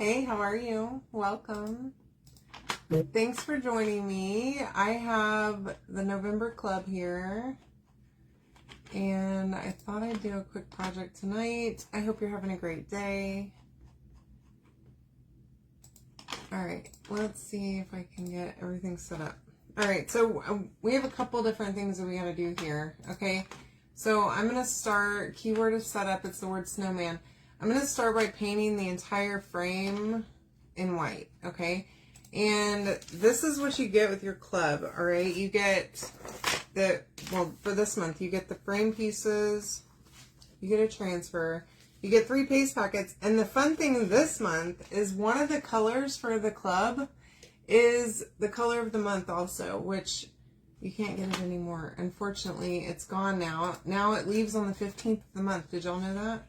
Hey, how are you? Welcome. Thanks for joining me. I have the November Club here, and I thought I'd do a quick project tonight. I hope you're having a great day. All right, let's see if I can get everything set up. All right, so we have a couple different things that we got to do here, okay? So I'm going to start, keyword is set up, it's the word snowman. I'm going to start by painting the entire frame in white, okay? And this is what you get with your club, all right? You get the, well, for this month, you get the frame pieces, you get a transfer, you get 3 paste packets, and the fun thing this month is one of the colors for the club is the color of the month also, which you can't get it anymore. Unfortunately, it's gone now. Now it leaves on the 15th of the month. Did y'all know that?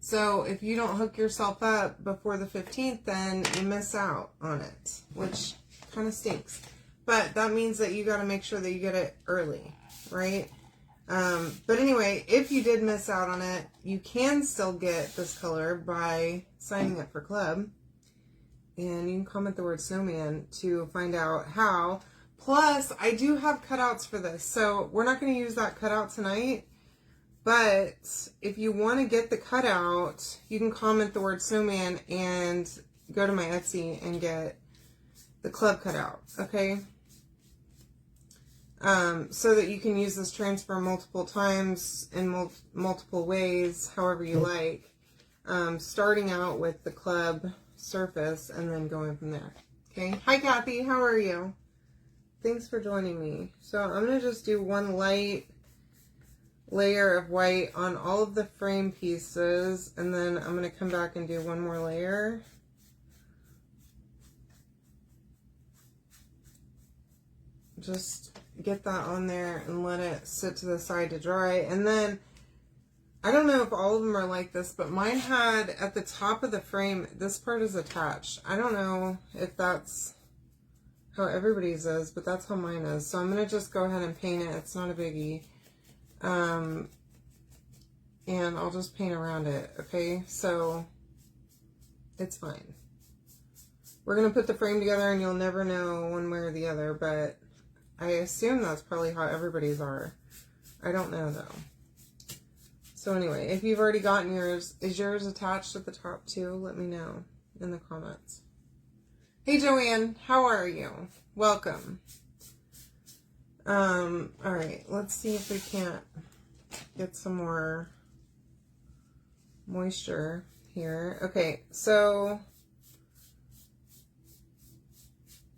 So if you don't hook yourself up before the 15th, then you miss out on it, which kind of stinks. But that means that you got to make sure that you get it early, right? But anyway, if you did miss out on it, you can still get this color by signing up for club. And you can comment the word snowman to find out how. Plus, I do have cutouts for this. So we're not going to use that cutout tonight. But if you want to get the cutout, you can comment the word snowman and go to my Etsy and get the club cutout, okay? So that you can use this transfer multiple times in multiple ways, however you like. Starting out with the club surface and then going from there, okay? Hi, Kathy. How are you? Thanks for joining me. So I'm going to just do one light layer of white on all of the frame pieces, and then I'm going to come back and do one more layer. Just get that on there and let it sit to the side to dry. And then I don't know if all of them are like this, but mine had at the top of the frame, this part is attached. I don't know if that's how everybody's is, but that's how mine is. So I'm going to just go ahead and paint it. It's not a biggie. And I'll just paint around it, okay? So it's fine. We're going to put the frame together and you'll never know one way or the other, but I assume that's probably how everybody's are. I don't know though. So anyway, if you've already gotten yours, is yours attached at the top too? Let me know in the comments. Hey Joanne, how are you? Welcome. All right, let's see if we can't get some more moisture here. Okay, so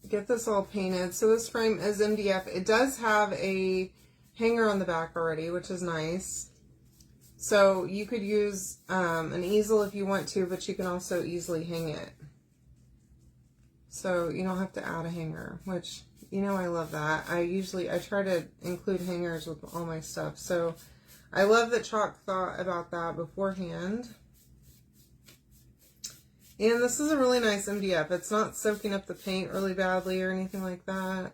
get this all painted. So this frame is MDF. It does have a hanger on the back already, which is nice. So you could use an easel if you want to, but you can also easily hang it. So you don't have to add a hanger, which, you know, I love that. I try to include hangers with all my stuff. So I love that Chalk thought about that beforehand. And this is a really nice MDF. It's not soaking up the paint really badly or anything like that.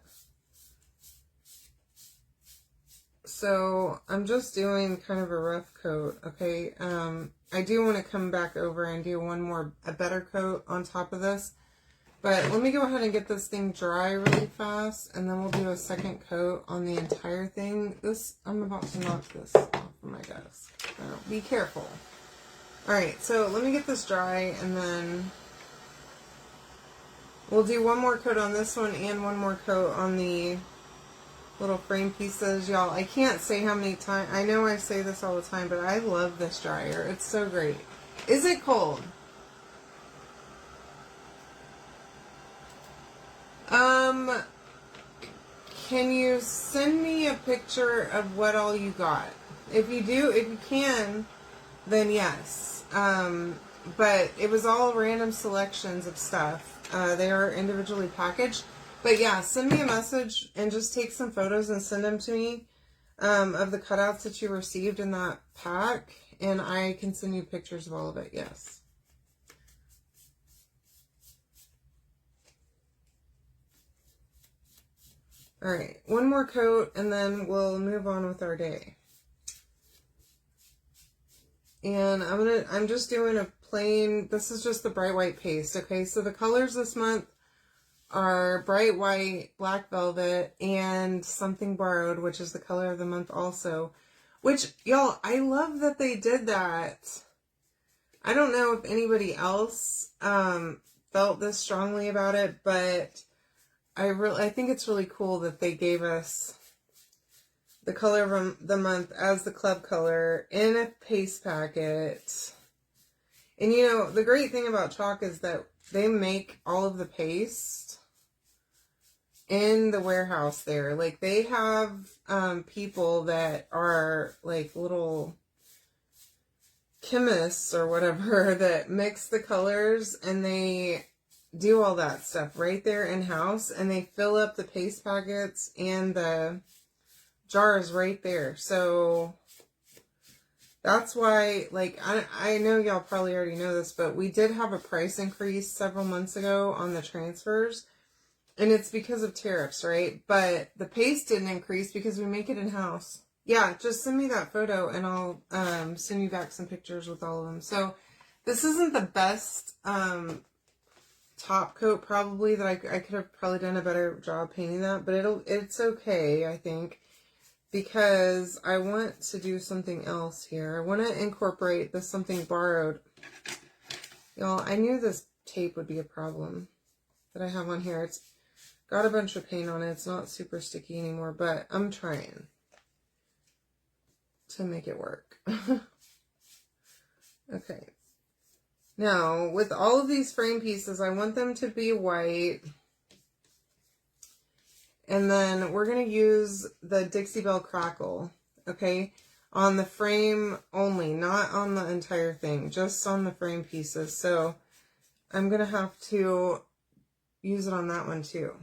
So I'm just doing kind of a rough coat, okay? I do want to come back over and do a better coat on top of this. But let me go ahead and get this thing dry really fast, and then we'll do a second coat on the entire thing. I'm about to knock this off of my desk. So be careful. Alright, so let me get this dry, and then we'll do one more coat on this one and one more coat on the little frame pieces. Y'all, I can't say how many times, I know I say this all the time, but I love this dryer. It's so great. Is it cold? Can you send me a picture of what all you got? If you can, then yes. But it was all random selections of stuff. They are individually packaged. But yeah, send me a message and just take some photos and send them to me of the cutouts that you received in that pack. And I can send you pictures of all of it, yes. All right, one more coat and then we'll move on with our day. And I'm just doing a plain, this is just the bright white paste, okay? So the colors this month are bright white, black velvet, and something borrowed, which is the color of the month also. Which, y'all, I love that they did that. I don't know if anybody else felt this strongly about it, but I think it's really cool that they gave us the color of the month as the club color in a paste packet. And you know, the great thing about chalk is that they make all of the paste in the warehouse there. Like, they have people that are like little chemists or whatever that mix the colors, and they do all that stuff right there in-house, and they fill up the paste packets and the jars right there. So that's why, like, I know y'all probably already know this, but we did have a price increase several months ago on the transfers, and it's because of tariffs, right? But the paste didn't increase because we make it in-house. Yeah, just send me that photo and I'll send you back some pictures with all of them. So this isn't the best top coat probably that I could have probably done a better job painting that, but it's okay, I think, because I want to do something else here. I want to incorporate this something borrowed. Y'all, I knew this tape would be a problem that I have on here. It's got a bunch of paint on it. It's not super sticky anymore, but I'm trying to make it work. Okay. Now, with all of these frame pieces, I want them to be white. And then we're going to use the Dixie Belle Crackle, okay, on the frame only, not on the entire thing, just on the frame pieces. So I'm going to have to use it on that one too.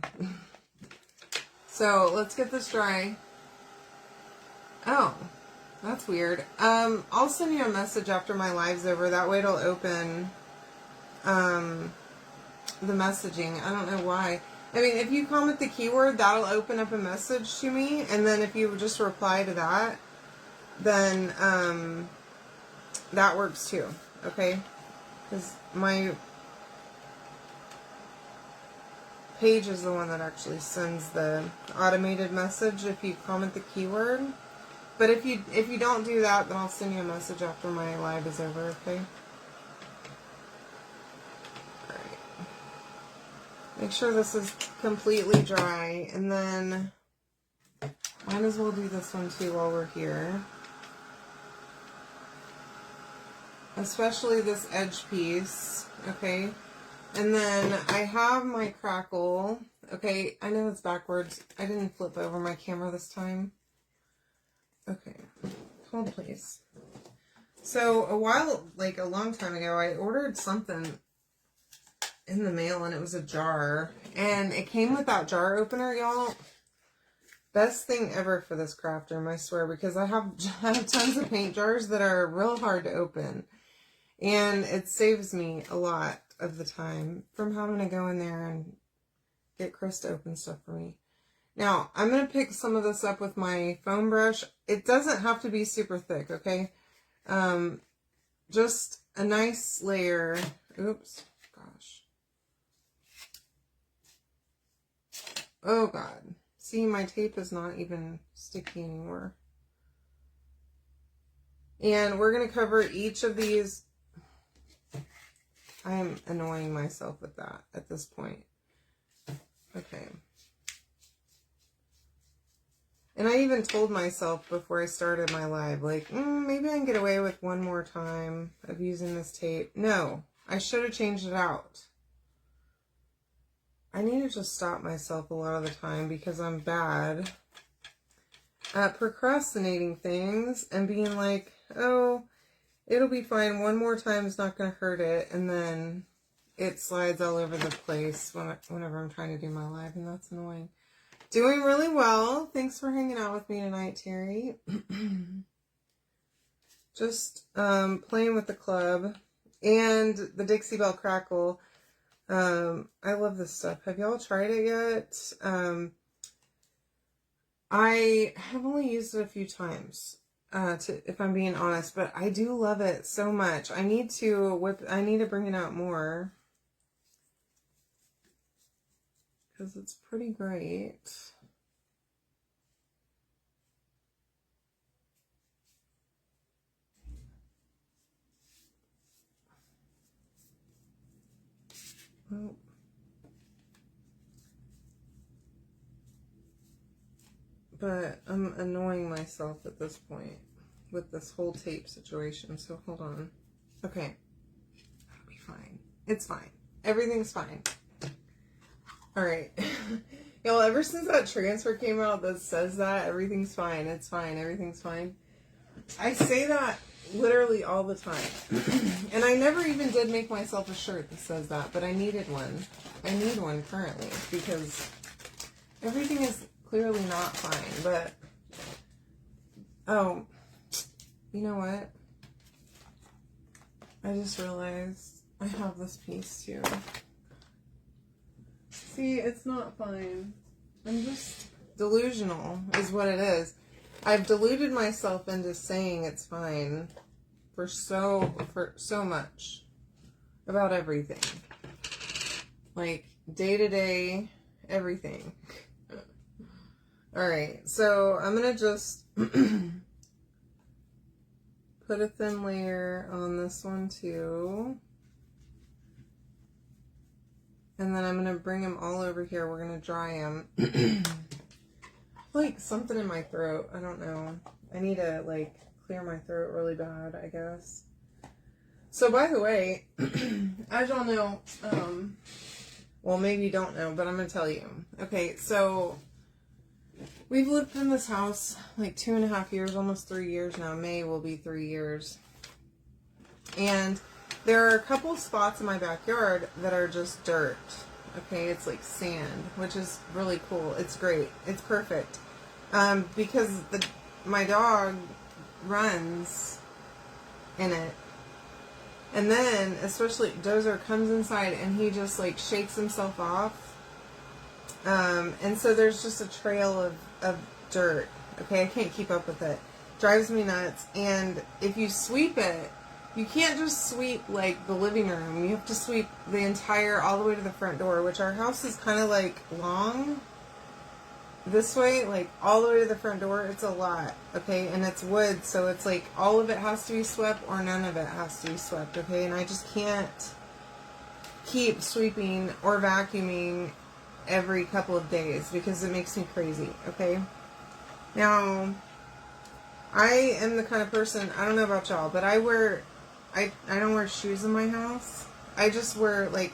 So let's get this dry. Oh, that's weird. I'll send you a message after my live's over. That way it'll open the messaging. I don't know why. I mean, if you comment the keyword, that'll open up a message to me. And then if you just reply to that, then that works too. Okay? Because my page is the one that actually sends the automated message if you comment the keyword. But if you don't do that, then I'll send you a message after my live is over, okay? Alright. Make sure this is completely dry, and then might as well do this one too while we're here. Especially this edge piece, okay? And then I have my crackle, okay? I know it's backwards. I didn't flip over my camera this time. Okay, hold please. So a long time ago, I ordered something in the mail, and it was a jar, and it came with that jar opener, y'all. Best thing ever for this craft room, I swear, because I have tons of paint jars that are real hard to open, and it saves me a lot of the time from having to go in there and get Chris to open stuff for me. Now, I'm going to pick some of this up with my foam brush. It doesn't have to be super thick, okay? Just a nice layer. Oops, gosh. Oh, God. See, my tape is not even sticky anymore. And we're going to cover each of these. I am annoying myself with that at this point. Okay. And I even told myself before I started my live, like, maybe I can get away with one more time of using this tape. No, I should have changed it out. I need to just stop myself a lot of the time because I'm bad at procrastinating things and being like, oh, it'll be fine. One more time is not going to hurt it. And then it slides all over the place whenever I'm trying to do my live, and that's annoying. Doing really well. Thanks for hanging out with me tonight, Terry. Just playing with the club and the Dixie Belle Crackle. I love this stuff. Have y'all tried it yet? I have only used it a few times. if I'm being honest, but I do love it so much. I need to bring it out more because it's pretty great. Oh. But I'm annoying myself at this point with this whole tape situation. So hold on. Okay. That'll be fine. It's fine. Everything's fine. All right. Y'all, ever since that transfer came out that says that, everything's fine. It's fine. Everything's fine. I say that literally all the time. And I never even did make myself a shirt that says that, but I needed one. I need one currently because everything is clearly not fine, but oh, you know what? I just realized I have this piece too. See, it's not fine. I'm just delusional is what it is. I've deluded myself into saying it's fine for so much about everything. Like day to day, everything. Alright, so I'm going to just put a thin layer on this one too. And then I'm going to bring them all over here. We're going to dry them. Like something in my throat. I don't know. I need to like clear my throat really bad, I guess. So by the way, as y'all know, well maybe you don't know, but I'm going to tell you. Okay, so we've lived in this house like 2.5 years, almost 3 years now. May will be 3 years. And there are a couple spots in my backyard that are just dirt. Okay, it's like sand, which is really cool. It's great. It's perfect. Because my dog runs in it. And then, especially, Dozer comes inside and he just like shakes himself off. And so there's just a trail of dirt. Okay, I can't keep up with it. Drives me nuts. And if you sweep it, you can't just sweep like the living room. You have to sweep the entire, all the way to the front door, which our house is kind of like long this way, like all the way to the front door. It's a lot. Okay, and it's wood, so it's like all of it has to be swept or none of it has to be swept. Okay, and I just can't keep sweeping or vacuuming every couple of days because it makes me crazy. Okay, now I am the kind of person, I don't know about y'all, but I don't wear shoes in my house. I just wear, like,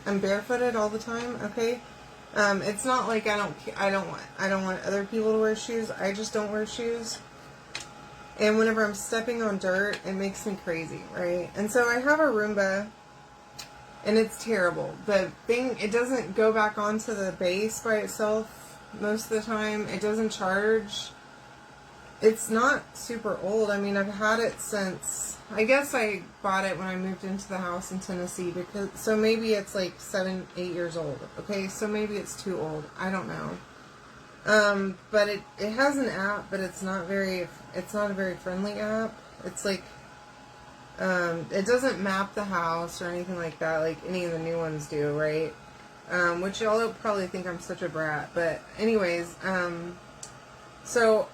I'm barefooted all the time, okay? It's not like I don't want other people to wear shoes. I just don't wear shoes. And whenever I'm stepping on dirt, it makes me crazy, right? And so I have a Roomba, and it's terrible. The thing, it doesn't go back onto the base by itself most of the time. It doesn't charge. It's not super old. I mean, I've had it since, I guess I bought it when I moved into the house in Tennessee, because, so maybe it's like 7, 8 years old. Okay, so maybe it's too old. I don't know. But it has an app, but it's not a very friendly app. It's like, it doesn't map the house or anything like that, like any of the new ones do, right? Which y'all will probably think I'm such a brat, but anyways, so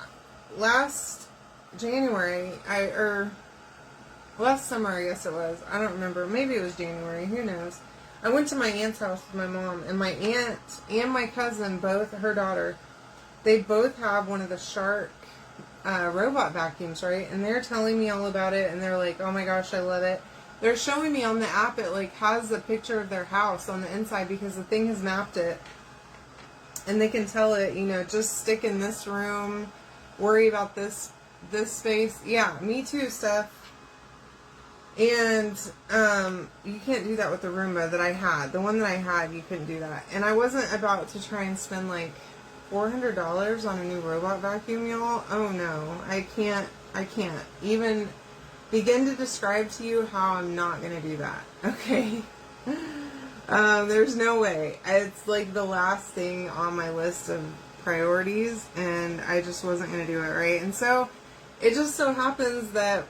last January, last summer, I guess it was. I don't remember. Maybe it was January. Who knows? I went to my aunt's house with my mom, and my aunt and my cousin, both, her daughter, they both have one of the Shark robot vacuums, right? And they're telling me all about it, and they're like, oh my gosh, I love it. They're showing me on the app, it like has the picture of their house on the inside because the thing has mapped it. And they can tell it, you know, just stick in this room, worry about this space. Yeah, me too, Steph. And you can't do that with the Roomba that I had. The one that I had, you couldn't do that. And I wasn't about to try and spend like $400 on a new robot vacuum, y'all. Oh no, I can't even begin to describe to you how I'm not going to do that. Okay? There's no way. It's like the last thing on my list of priorities, and I just wasn't going to do it, right? And so it just so happens that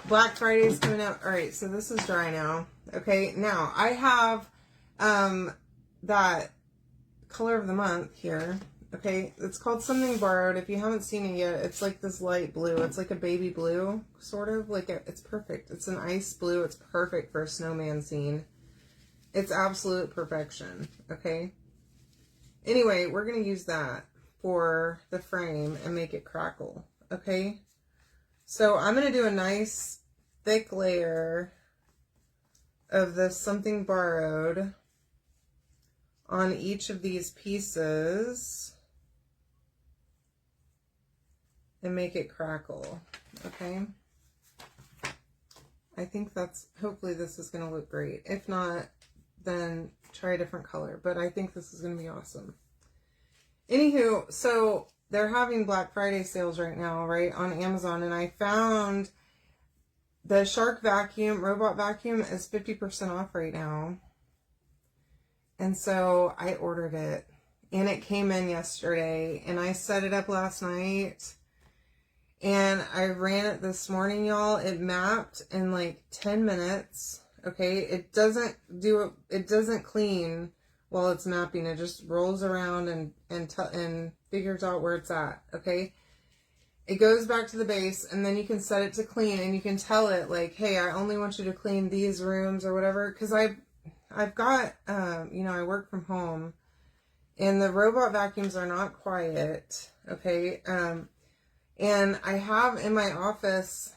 Black Friday is coming up. All right, so this is dry now. Okay, now I have that color of the month here. Okay, it's called Something Borrowed. If you haven't seen it yet, it's like this light blue. It's like a baby blue, sort of. It's perfect. It's an ice blue. It's perfect for a snowman scene. It's absolute perfection. Okay. Anyway, we're going to use that for the frame and make it crackle. Okay. So I'm going to do a nice thick layer of this Something Borrowed on each of these pieces and make it crackle. Okay. I think hopefully this is going to look great. If not, then try a different color, but I think this is going to be awesome. Anywho, so they're having Black Friday sales right now, right, on Amazon, and I found the Shark vacuum, robot vacuum, is 50% off right now. And so I ordered it, and it came in yesterday, and I set it up last night, and I ran it this morning, y'all. It mapped in like 10 minutes. Okay, it doesn't clean while it's mapping. It just rolls around and figures out where it's at. Okay, it goes back to the base, and then you can set it to clean, and you can tell it like, hey, I only want you to clean these rooms or whatever. Because I've got I work from home, and the robot vacuums are not quiet. Okay, and I have in my office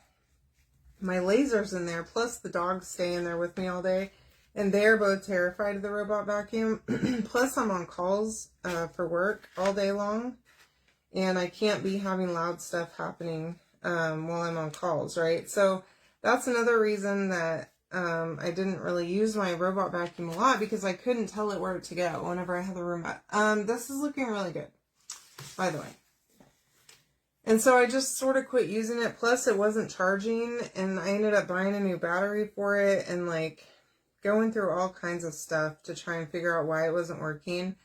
my lasers in there, plus the dogs stay in there with me all day, and they're both terrified of the robot vacuum. Plus I'm on calls for work all day long, and I can't be having loud stuff happening while I'm on calls, right? So that's another reason that I didn't really use my robot vacuum a lot, because I couldn't tell it where to go whenever I had the room up. This is looking really good, by the way. And so I just sort of quit using it. Plus it wasn't charging, and I ended up buying a new battery for it and like going through all kinds of stuff to try and figure out why it wasn't working.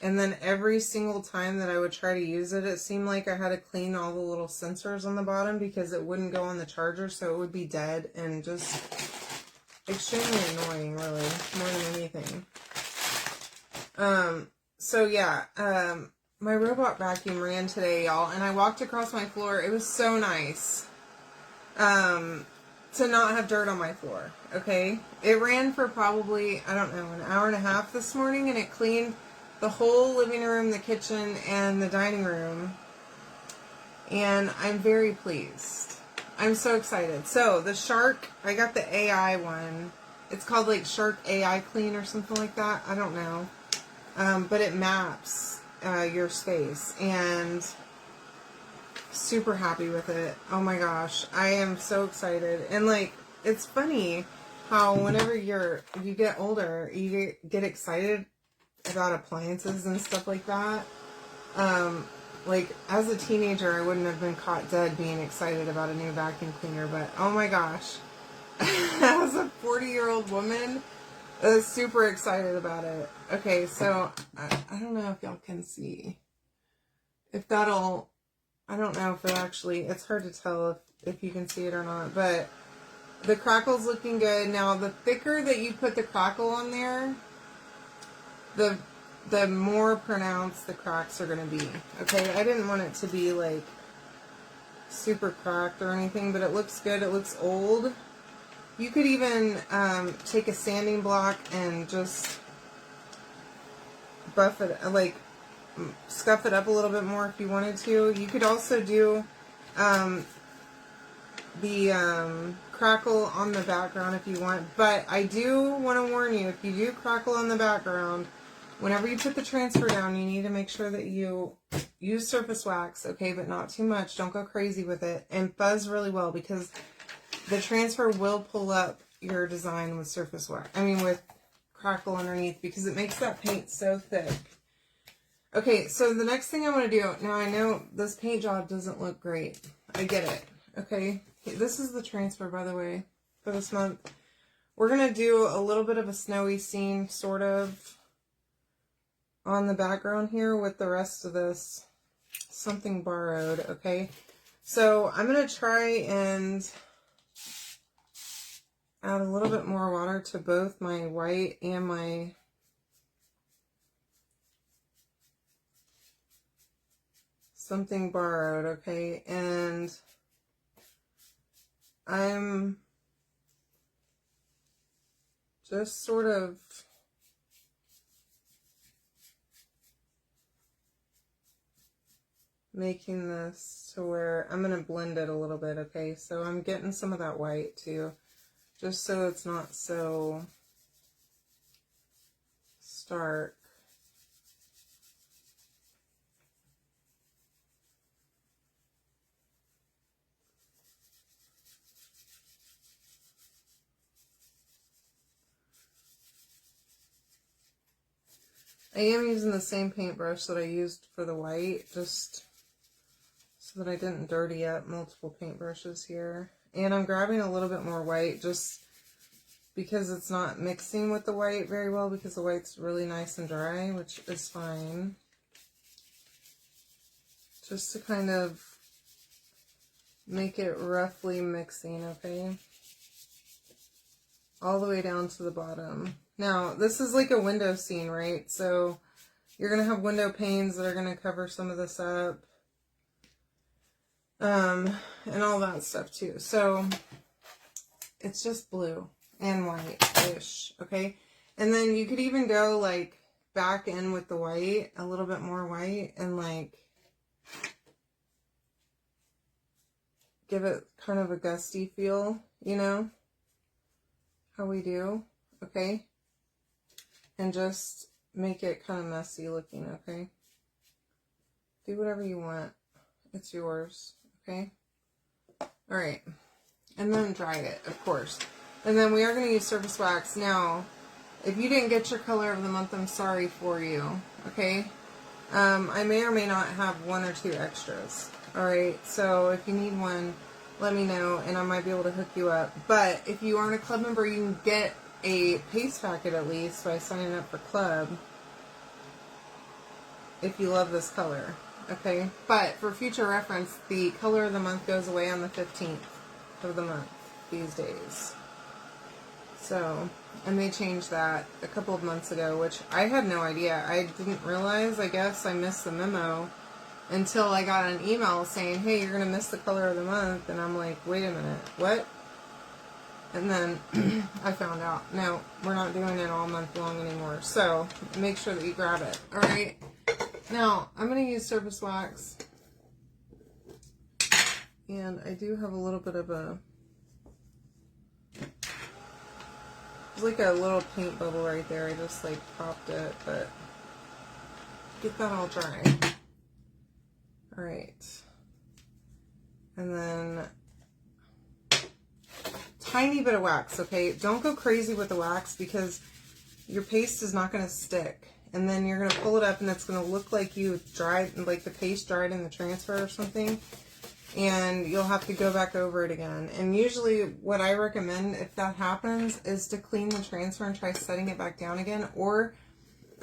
And then every single time that I would try to use it, it seemed like I had to clean all the little sensors on the bottom because it wouldn't go on the charger, so it would be dead, and just extremely annoying, really, more than anything. So yeah, my robot vacuum ran today, y'all, and I walked across my floor. It was so nice to not have dirt on my floor, okay? It ran for probably, I don't know, an hour and a half this morning, and it cleaned the whole living room, the kitchen, and the dining room, and I'm very pleased. I'm so excited. So, the Shark, I got the AI one. It's called, like, Shark AI Clean or something like that. I don't know. But it maps your space, and super happy with it. Oh my gosh, I am so excited. And like, it's funny how whenever you get older, you get excited about appliances and stuff like that. Like as a teenager, I wouldn't have been caught dead being excited about a new vacuum cleaner, but oh my gosh, as a 40-year-old woman, I was super excited about it. Okay, so I don't know if y'all can see. If that'll, I don't know if it actually, it's hard to tell if you can see it or not, but the crackle's looking good. Now, the thicker that you put the crackle on there, the more pronounced the cracks are going to be. Okay, I didn't want it to be like super cracked or anything, but it looks good. It looks old. You could even take a sanding block and just buff it, like scuff it up a little bit more if you wanted to. You could also do the crackle on the background if you want. But I do want to warn you, if you do crackle on the background, whenever you put the transfer down, you need to make sure that you use surface wax, okay, but not too much. Don't go crazy with it. And fuzz really well, because the transfer will pull up your design with surface wax. I mean, with crackle underneath, because it makes that paint so thick. Okay, so the next thing I want to do, now I know this paint job doesn't look great. I get it, okay? This is the transfer, by the way, for this month. We're going to do a little bit of a snowy scene, sort of, on the background here with the rest of this Something Borrowed, okay? So I'm going to try and add a little bit more water to both my white and my Something Borrowed, okay? And I'm just sort of making this to where I'm going to blend it a little bit, okay? So I'm getting some of that white too, just so it's not so stark. I am using the same paintbrush that I used for the white, just so that I didn't dirty up multiple paintbrushes here. And I'm grabbing a little bit more white just because it's not mixing with the white very well, because the white's really nice and dry, which is fine. Just to kind of make it roughly mixing, okay? All the way down to the bottom. Now, this is like a window scene, right? So you're going to have window panes that are going to cover some of this up. And all that stuff too. So it's just blue and white-ish, okay? And then you could even go like back in with the white, a little bit more white, and like give it kind of a gusty feel, you know, how we do, okay? And just make it kind of messy looking, okay? Do whatever you want. It's yours, okay? All right. And then dry it, of course. And then we are going to use surface wax. Now, if you didn't get your color of the month, I'm sorry for you, okay? I may or may not have 1 or 2 extras, all right? So if you need one, let me know, and I might be able to hook you up. But if you aren't a club member, you can get a paste packet at least by signing up for club if you love this color, okay? But for future reference, the color of the month goes away on the 15th of the month these days. So, and they changed that a couple of months ago, which I had no idea. I didn't realize. I guess I missed the memo until I got an email saying, hey, you're going to miss the color of the month. And I'm like, wait a minute, what? And then I found out, no, we're not doing it all month long anymore. So make sure that you grab it. All right. Now, I'm going to use surface wax. And I do have a little bit of a, there's like a little paint bubble right there. I just like popped it, but get that all dry. All right. And then tiny bit of wax, okay? Don't go crazy with the wax because your paste is not going to stick. And then you're going to pull it up and it's going to look like you dried, like the paste dried in the transfer or something. And you'll have to go back over it again. And usually what I recommend if that happens is to clean the transfer and try setting it back down again. Or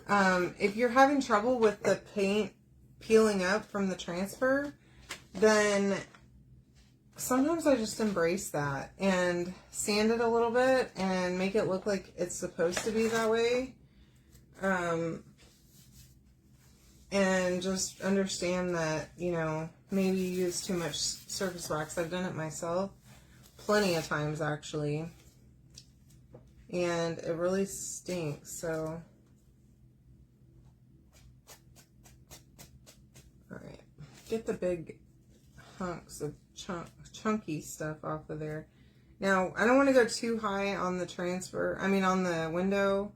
if you're having trouble with the paint peeling up from the transfer, then sometimes I just embrace that and sand it a little bit and make it look like it's supposed to be that way. And just understand that, you know, maybe you use too much surface wax. I've done it myself plenty of times, actually. And it really stinks, so. Alright. Get the big hunks of chunky stuff off of there. Now, I don't want to go too high on the transfer, on the window.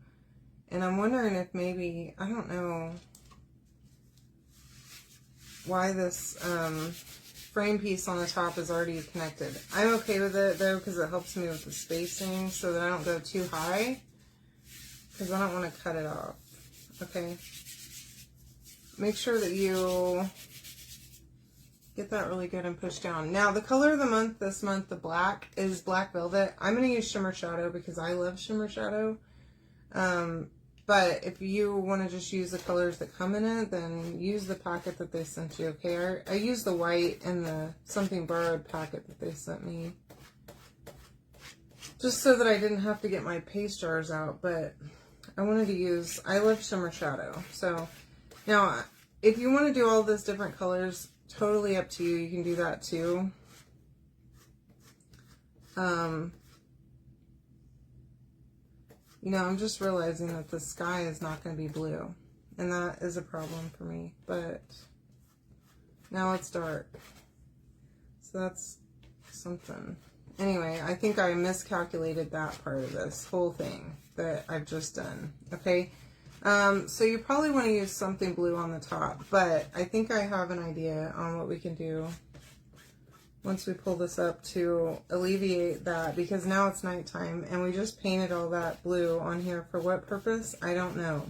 And I'm wondering if maybe, I don't know why this frame piece on the top is already connected. I'm okay with it though because it helps me with the spacing so that I don't go too high because I don't want to cut it off. Okay. Make sure that you get that really good and push down. Now the color of the month this month, the black, is Black Velvet. I'm going to use Shimmer Shadow because I love Shimmer Shadow. But if you want to just use the colors that come in it, then use the packet that they sent you, okay? I used the white and the Something Borrowed packet that they sent me, just so that I didn't have to get my paste jars out. But I wanted to use, I love Shimmer Shadow. So now, if you want to do all those different colors, totally up to you. You can do that too. You know, I'm just realizing that the sky is not going to be blue. And that is a problem for me. But now it's dark. So that's something. Anyway, I think I miscalculated that part of this whole thing that I've just done. Okay. So you probably want to use something blue on the top. But I think I have an idea on what we can do once we pull this up to alleviate that, because now it's nighttime and we just painted all that blue on here for what purpose? I don't know.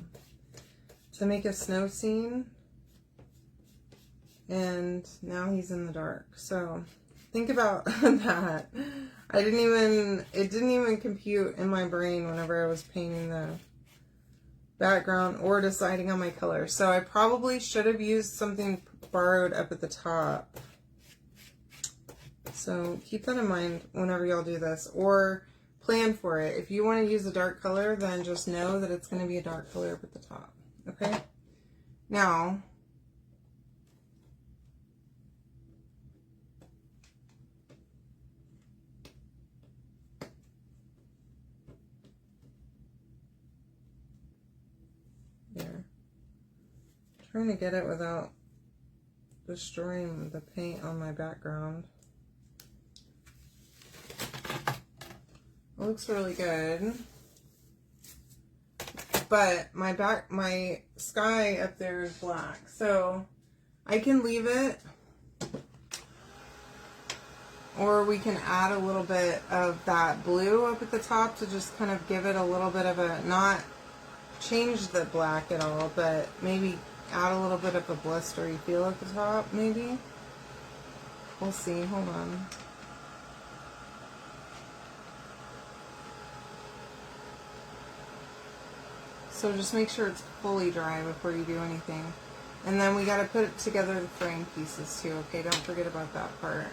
To make a snow scene, and now he's in the dark. So think about that. It didn't even compute in my brain whenever I was painting the background or deciding on my color. So I probably should have used Something Borrowed up at the top. So keep that in mind whenever y'all do this, or plan for it. If you want to use a dark color, then just know that it's going to be a dark color up at the top. Okay? Now, there. Trying to get it without destroying the paint on my background. It looks really good, but my sky up there is black, so I can leave it, or we can add a little bit of that blue up at the top to just kind of give it a little bit of a, not change the black at all, but maybe add a little bit of a blustery feel at the top, maybe. We'll see. Hold on. So just make sure it's fully dry before you do anything. And then we got to put together the frame pieces too, okay? Don't forget about that part.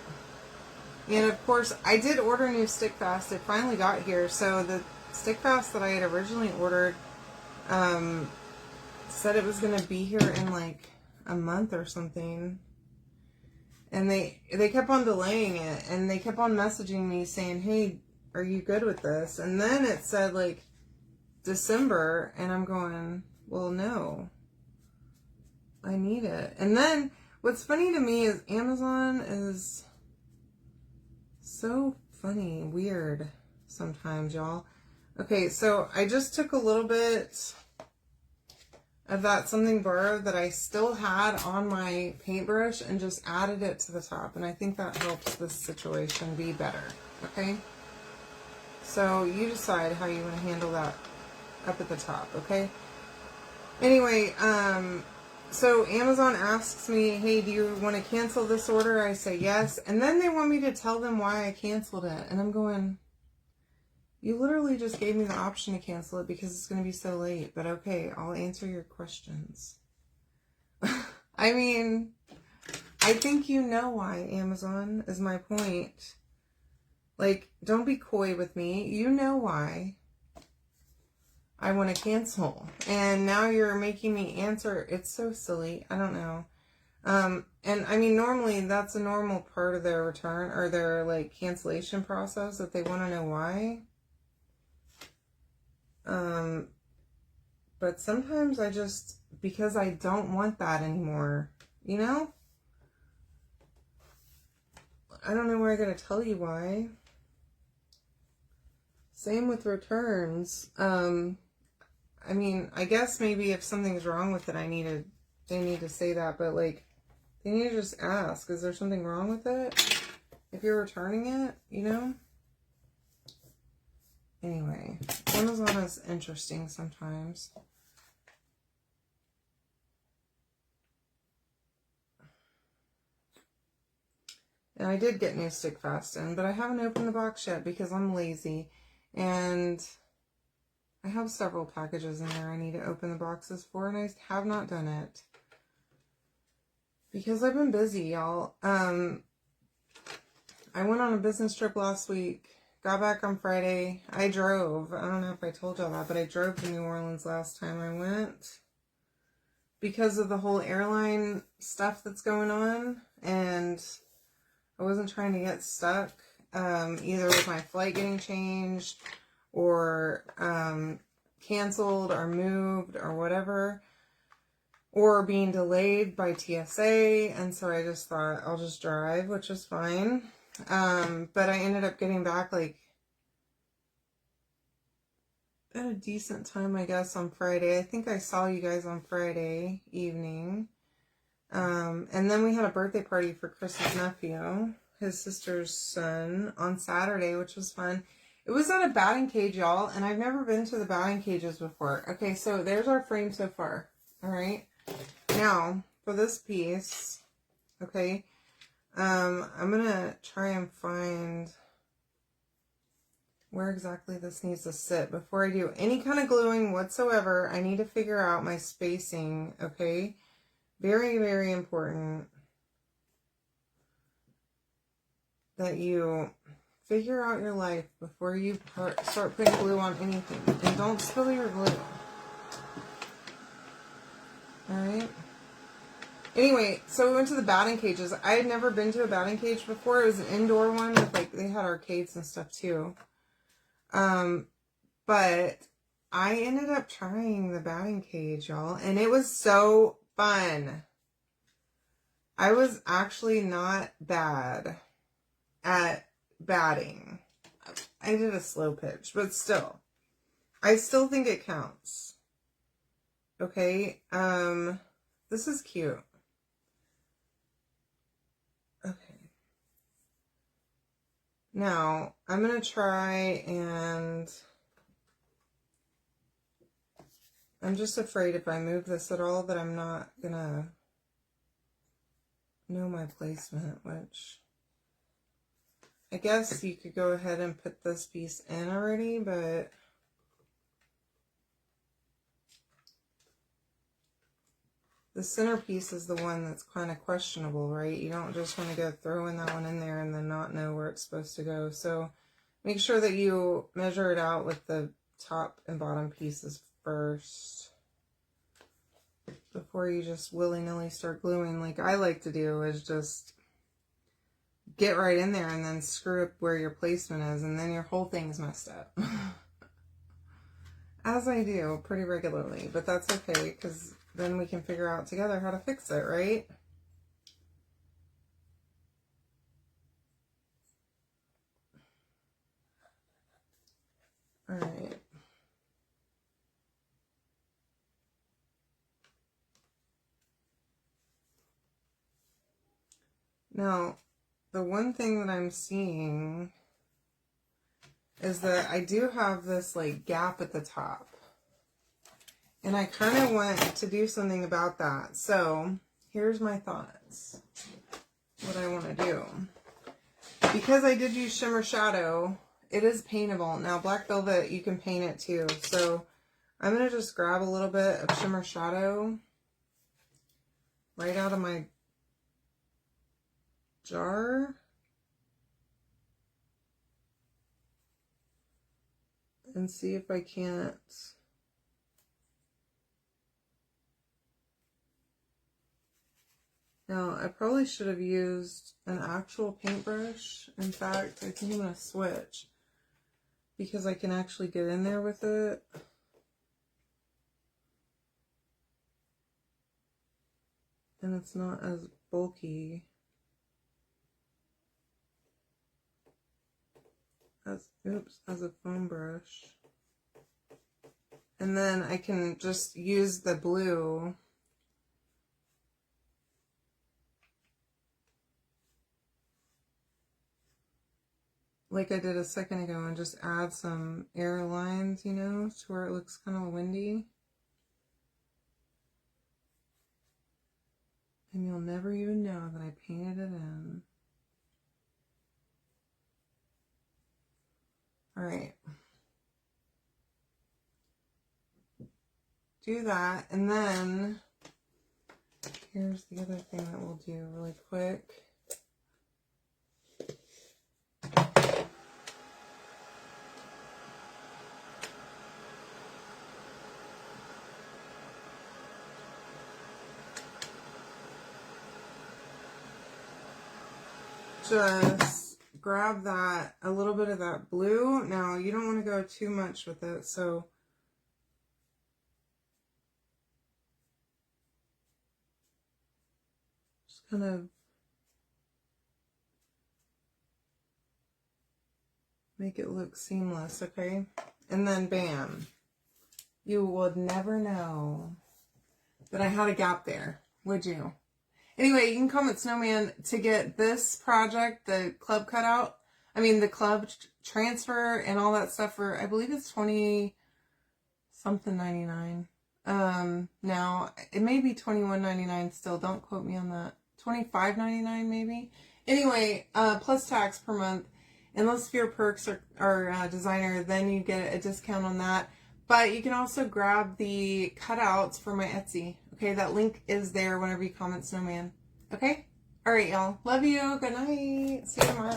And of course, I did order new stick fast. It finally got here. So the stick fast that I had originally ordered said it was going to be here in like a month or something. And they kept on delaying it. And they kept on messaging me saying, hey, are you good with this? And then it said like December, and I'm going, well, no, I need it. And then what's funny to me is Amazon is so funny, weird sometimes, y'all. Okay, so I just took a little bit of that Something Borrowed that I still had on my paintbrush and just added it to the top, and I think that helps this situation be better. Okay, so you decide how you want to handle that up at the top, okay? Anyway, so Amazon asks me, hey, do you want to cancel this order? I say yes. And then they want me to tell them why I canceled it. And I'm going, you literally just gave me the option to cancel it because it's going to be so late. But okay, I'll answer your questions. I mean, I think you know why, Amazon, is my point. Like, don't be coy with me. You know why I want to cancel, and now you're making me answer. It's so silly. I don't know. And I mean, normally that's a normal part of their return or their like cancellation process, that they want to know why. But sometimes I just, because I don't want that anymore, you know? I don't know where I gotta tell you why. Same with returns. I mean, I guess maybe if something's wrong with it, they need to say that, but like, they need to just ask, is there something wrong with it? If you're returning it, you know? Anyway, Amazon is interesting sometimes. And I did get new stick fast in, but I haven't opened the box yet because I'm lazy. And I have several packages in there I need to open the boxes for, and I have not done it. Because I've been busy, y'all. I went on a business trip last week. Got back on Friday. I drove. I don't know if I told y'all that, but I drove to New Orleans last time I went. Because of the whole airline stuff that's going on. And I wasn't trying to get stuck. Either with my flight getting changed. Or canceled or moved or whatever. Or being delayed by TSA. And so I just thought I'll just drive, which is fine. But I ended up getting back like at a decent time, I guess, on Friday. I think I saw you guys on Friday evening. And then we had a birthday party for Chris's nephew, his sister's son, on Saturday, which was fun. It was at a batting cage, y'all, and I've never been to the batting cages before. Okay, so there's our frame so far. All right. Now, for this piece, okay, I'm going to try and find where exactly this needs to sit. Before I do any kind of gluing whatsoever, I need to figure out my spacing, okay? Very, very important that you figure out your life before you start putting glue on anything. And don't spill your glue. Alright? Anyway, so we went to the batting cages. I had never been to a batting cage before. It was an indoor one with, like, they had arcades and stuff too. But I ended up trying the batting cage, y'all, and it was so fun. I was actually not bad at batting. I did a slow pitch, but still. I still think it counts. Okay, this is cute. Okay. Now, I'm going to try and... I'm just afraid if I move this at all that I'm not going to know my placement, which... I guess you could go ahead and put this piece in already, but... The center piece is the one that's kind of questionable, right? You don't just want to go throwing that one in there and then not know where it's supposed to go. So make sure that you measure it out with the top and bottom pieces first before you just willy-nilly start gluing. Like I like to do is just get right in there and then screw up where your placement is, and then your whole thing's messed up. As I do pretty regularly, but that's okay because then we can figure out together how to fix it, right? All right. Now, the one thing that I'm seeing is that I do have this like gap at the top. And I kind of want to do something about that. So here's my thoughts. What I want to do. Because I did use Shimmer Shadow, it is paintable. Now Black Velvet, you can paint it too. So I'm going to just grab a little bit of Shimmer Shadow right out of my jar. And see if I can't... Now, I probably should have used an actual paintbrush. In fact, I think I'm going to switch because I can actually get in there with it. And it's not as bulky as, as a foam brush. And then I can just use the blue like I did a second ago and just add some air lines, you know, to where it looks kind of windy. And you'll never even know that I painted it in. All right. do that. And then here's the other thing that we'll do really quick. Just grab that, a little bit of that blue. Now, you don't want to go too much with it, so just kind of make it look seamless, okay? And then bam. You would never know that I had a gap there, would you? Anyway, you can comment Snowman to get this project, the club cutout, the club transfer and all that stuff for, I believe it's 20 something 99. Now it may be 21.99 still. Don't quote me on that. 25.99 maybe. Anyway, plus tax per month. Unless if your perks are designer, then you get a discount on that. But you can also grab the cutouts for my Etsy. Okay, that link is there whenever you comment Snowman. Okay? Alright, y'all. Love you. Good night. See you tomorrow.